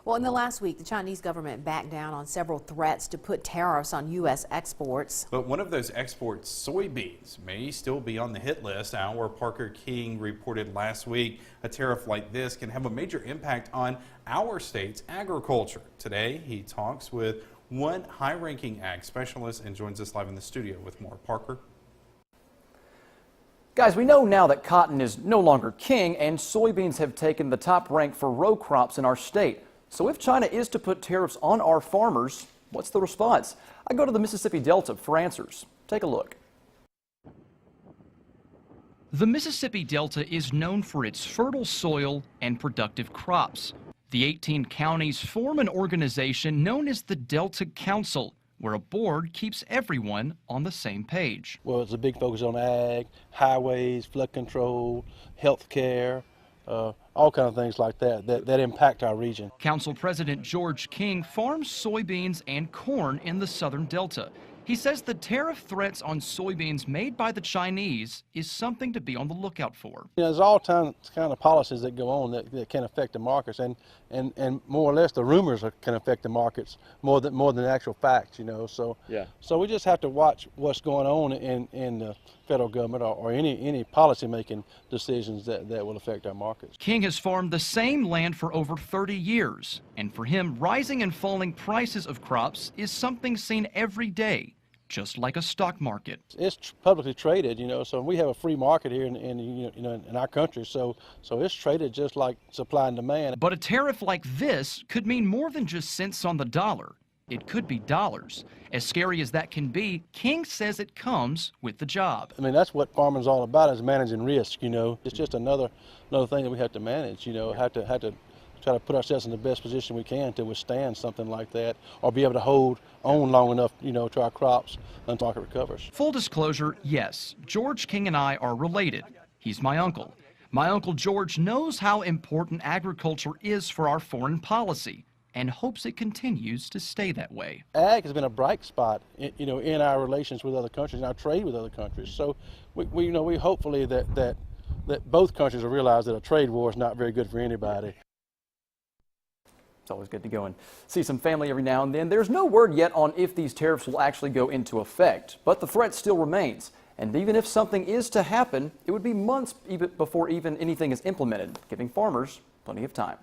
Well, in the last week, the Chinese government backed down on several threats to put tariffs on U.S. exports. But one of those exports, soybeans, may still be on the hit list. Our Parker King reported last week a tariff like this can have a major impact on our state's agriculture. Today, he talks with one high-ranking ag specialist and joins us live in the studio with more. Parker. Guys, we know now that cotton is no longer king and soybeans have taken the top rank for row crops in our state. So if China is to put tariffs on our farmers, what's the response? I go to the Mississippi Delta for answers. Take a look. The Mississippi Delta is known for its fertile soil and productive crops. The 18 counties form an organization known as the Delta Council, where a board keeps everyone on the same page. Well, it's a big focus on ag, highways, flood control, health care, all kinds of things like that impact our region. Council President George King farms soybeans and corn in the southern Delta. He says the tariff threats on soybeans made by the Chinese is something to be on the lookout for. You know, there's all kind of policies that go on that can affect the markets, and more or less the rumors can affect the markets more than the actual facts. You know, so we just have to watch what's going on in the federal government or any policy making decisions that will affect our markets. King has farmed the same land for over 30 years, and for him, rising and falling prices of crops is something seen every day, just like a stock market. It's publicly traded, you know, so we have a free market here in our country, so it's traded just like supply and demand. But a tariff like this could mean more than just cents on the dollar. It could be dollars. As scary as that can be, King says it comes with the job. I mean, that's what farming's all about, is managing risk, you know. It's just another thing that we have to manage, you know, have to try to put ourselves in the best position we can to withstand something like that, or be able to hold on long enough, you know, to our crops until the market recovers. Full disclosure, yes, George King and I are related. He's my uncle. My Uncle George knows how important agriculture is for our foreign policy and hopes it continues to stay that way. Ag has been a bright spot, you know, in our relations with other countries, in our trade with other countries. So we hopefully that both countries will realize that a trade war is not very good for anybody. It's always good to go and see some family every now and then. There's no word yet on if these tariffs will actually go into effect, but the threat still remains. And even if something is to happen, it would be months before even anything is implemented, giving farmers plenty of time.